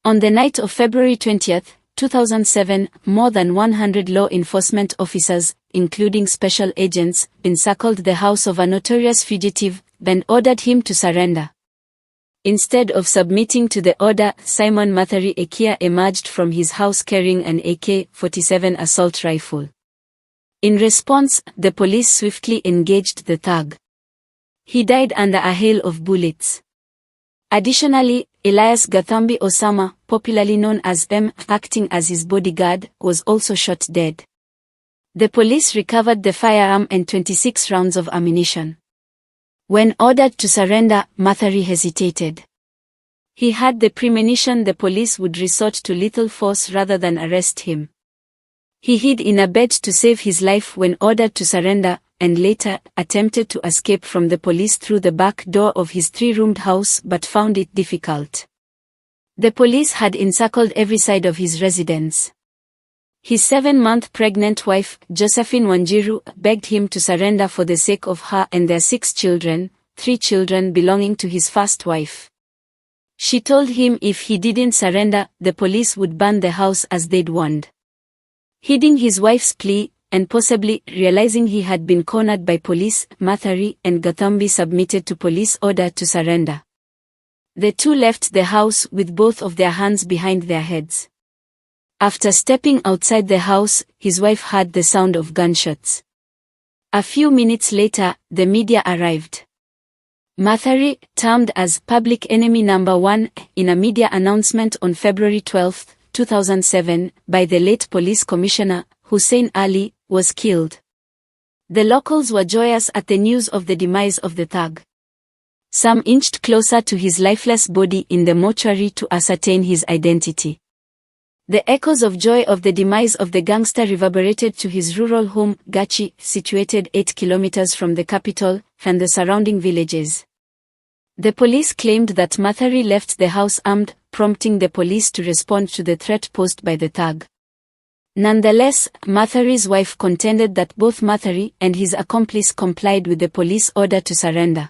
On the night of February 20, 2007, more than 100 law enforcement officers, including special agents, encircled the house of a notorious fugitive, and ordered him to surrender. Instead of submitting to the order, Simon Matheri Ikere emerged from his house carrying an AK-47 assault rifle. In response, the police swiftly engaged the thug. He died under a hail of bullets. Additionally, Elias Gathambi Osama, popularly known as M, acting as his bodyguard, was also shot dead. The police recovered the firearm and 26 rounds of ammunition. When ordered to surrender, Matheri hesitated. He had the premonition the police would resort to lethal force rather than arrest him. He hid in a bed to save his life when ordered to surrender, and later attempted to escape from the police through the back door of his 3-roomed house but found it difficult. The police had encircled every side of his residence. His 7-month pregnant wife, Josephine Wanjiru, begged him to surrender for the sake of her and their 6 children, 3 children belonging to his first wife. She told him if he didn't surrender, the police would burn the house as they'd warned. Heeding his wife's plea, and possibly realizing he had been cornered by police, Matheri and Gathambi submitted to police order to surrender. The two left the house with both of their hands behind their heads. After stepping outside the house, his wife heard the sound of gunshots. A few minutes later, the media arrived. Matheri, termed as Public Enemy No. 1, in a media announcement on February 12, 2007, by the late police commissioner, Hussein Ali, was killed. The locals were joyous at the news of the demise of the thug. Some inched closer to his lifeless body in the mortuary to ascertain his identity. The echoes of joy of the demise of the gangster reverberated to his rural home, Gachi, situated 8 kilometers from the capital, and the surrounding villages. The police claimed that Matheri left the house armed, prompting the police to respond to the threat posed by the thug. Nonetheless, Matheri's wife contended that both Matheri and his accomplice complied with the police order to surrender.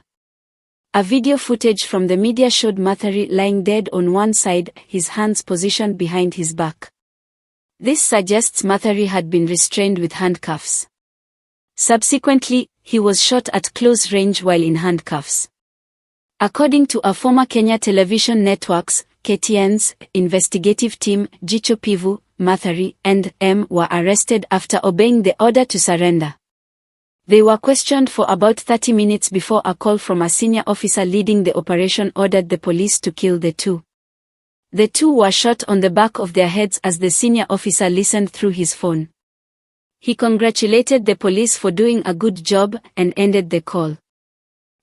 A video footage from the media showed Matheri lying dead on one side, his hands positioned behind his back. This suggests Matheri had been restrained with handcuffs. Subsequently, he was shot at close range while in handcuffs. According to a former Kenya Television Network's, KTN's, investigative team, Jicho Pivu, Matheri and M were arrested after obeying the order to surrender. They were questioned for about 30 minutes before a call from a senior officer leading the operation ordered the police to kill the two. The two were shot on the back of their heads as the senior officer listened through his phone. He congratulated the police for doing a good job and ended the call.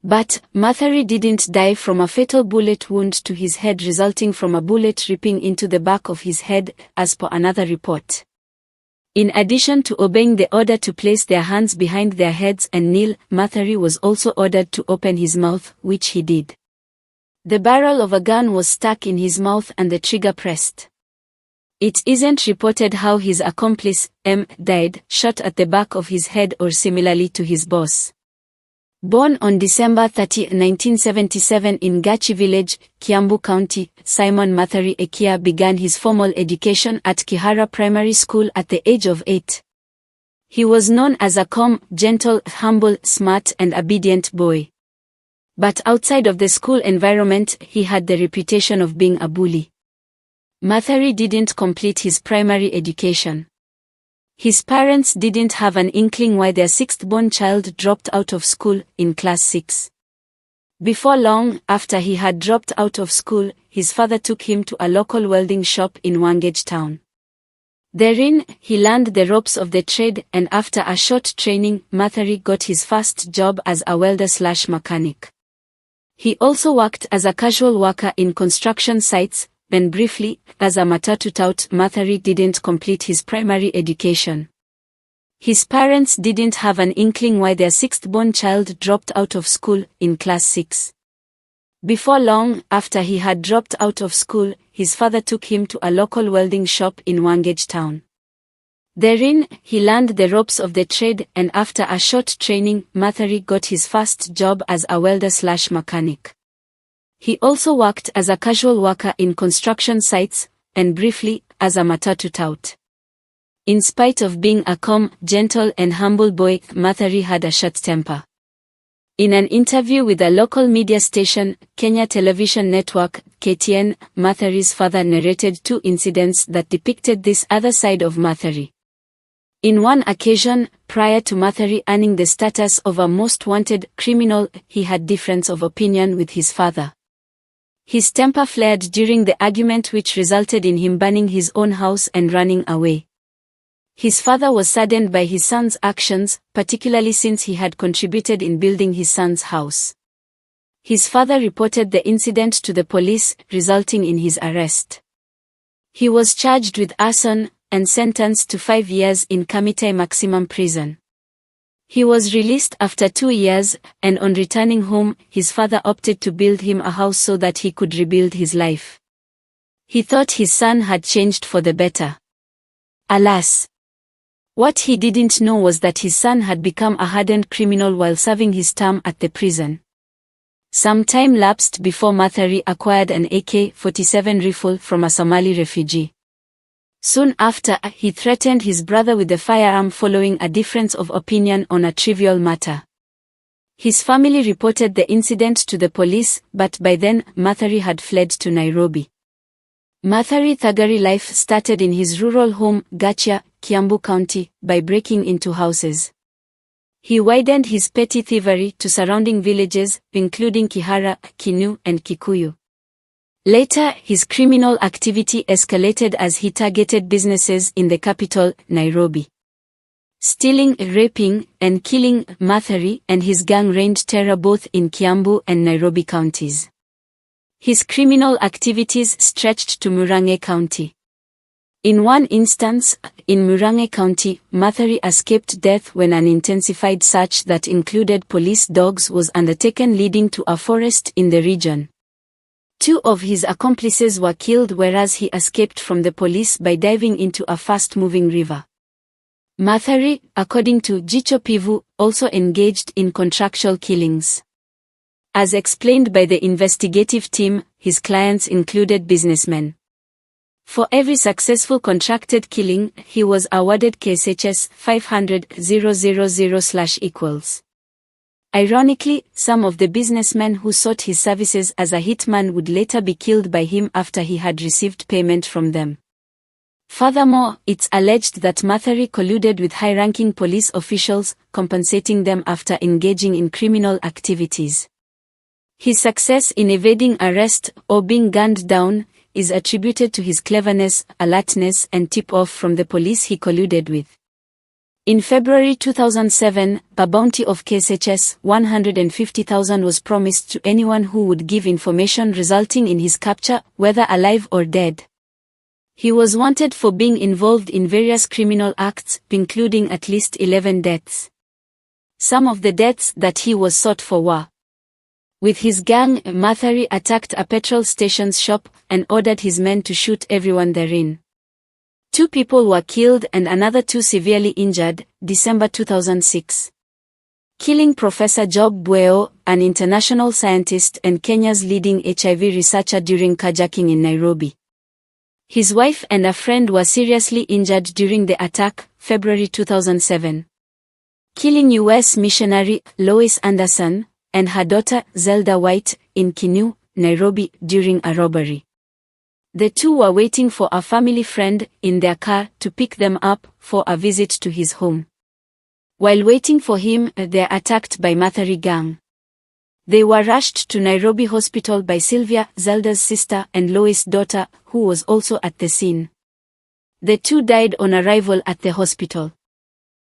But Matheri didn't die from a fatal bullet wound to his head resulting from a bullet ripping into the back of his head, as per another report. In addition to obeying the order to place their hands behind their heads and kneel, Matheri was also ordered to open his mouth, which he did. The barrel of a gun was stuck in his mouth and the trigger pressed. It isn't reported how his accomplice, M, died, shot at the back of his head or similarly to his boss. Born on December 30, 1977 in Gachi village, Kiambu County, Simon Matheri Ikere began his formal education at Kihara Primary School at the age of 8. He was known as a calm, gentle, humble, smart and obedient boy. But outside of the school environment, he had the reputation of being a bully. Matheri didn't complete his primary education. His parents didn't have an inkling why their 6th-born child dropped out of school, in class 6. Before long, after he had dropped out of school, his father took him to a local welding shop in Wangage town. Therein, he learned the ropes of the trade and after a short training, Matheri got his first job as a welder/mechanic. He also worked as a casual worker in construction sites, and briefly, as a matatu tout. Matheri didn't complete his primary education. His parents didn't have an inkling why their 6th-born child dropped out of school, in class 6. Before long, after he had dropped out of school, his father took him to a local welding shop in Wangage town. Therein, he learned the ropes of the trade and after a short training, Matheri got his first job as a welder/mechanic. He also worked as a casual worker in construction sites, and briefly, as a matatu tout. In spite of being a calm, gentle and humble boy, Matheri had a short temper. In an interview with a local media station, Kenya Television Network, KTN, Matheri's father narrated 2 incidents that depicted this other side of Matheri. In one occasion, prior to Matheri earning the status of a most wanted criminal, he had difference of opinion with his father. His temper flared during the argument, which resulted in him burning his own house and running away. His father was saddened by his son's actions, particularly since he had contributed in building his son's house. His father reported the incident to the police, resulting in his arrest. He was charged with arson and sentenced to 5 years in Kamitai Maximum Prison. He was released after 2 years, and on returning home, his father opted to build him a house so that he could rebuild his life. He thought his son had changed for the better. Alas! What he didn't know was that his son had become a hardened criminal while serving his term at the prison. Some time lapsed before Matheri acquired an AK-47 rifle from a Somali refugee. Soon after, he threatened his brother with the firearm following a difference of opinion on a trivial matter. His family reported the incident to the police, but by then, Matheri had fled to Nairobi. Matheri thuggery life started in his rural home, Gachia, Kiambu County, by breaking into houses. He widened his petty thievery to surrounding villages, including Kihara, Kinu, and Kikuyu. Later, his criminal activity escalated as he targeted businesses in the capital, Nairobi. Stealing, raping, and killing, Matheri and his gang reigned terror both in Kiambu and Nairobi counties. His criminal activities stretched to Murang'a County. In one instance, in Murang'a County, Matheri escaped death when an intensified search that included police dogs was undertaken, leading to a forest in the region. 2 of his accomplices were killed, whereas he escaped from the police by diving into a fast-moving river. Matheri, according to Jicho Pivu, also engaged in contractual killings. As explained by the investigative team, his clients included businessmen. For every successful contracted killing, he was awarded KSHS 500,000/equals. Ironically, some of the businessmen who sought his services as a hitman would later be killed by him after he had received payment from them. Furthermore, it's alleged that Matheri colluded with high-ranking police officials, compensating them after engaging in criminal activities. His success in evading arrest, or being gunned down, is attributed to his cleverness, alertness and tip-off from the police he colluded with. In February 2007, a bounty of KSHS 150,000 was promised to anyone who would give information resulting in his capture, whether alive or dead. He was wanted for being involved in various criminal acts, including at least 11 deaths. Some of the deaths that he was sought for were: with his gang, Matheri attacked a petrol station's shop and ordered his men to shoot everyone therein. 2 people were killed and another 2 severely injured, December 2006. Killing Professor Job Bweo, an international scientist and Kenya's leading HIV researcher during carjacking in Nairobi. His wife and a friend were seriously injured during the attack, February 2007. Killing U.S. missionary Lois Anderson and her daughter Zelda White in Kinu, Nairobi, during a robbery. The 2 were waiting for a family friend in their car to pick them up for a visit to his home. While waiting for him, they were attacked by Matheri gang. They were rushed to Nairobi Hospital by Sylvia, Zelda's sister and Lois' daughter, who was also at the scene. The 2 died on arrival at the hospital.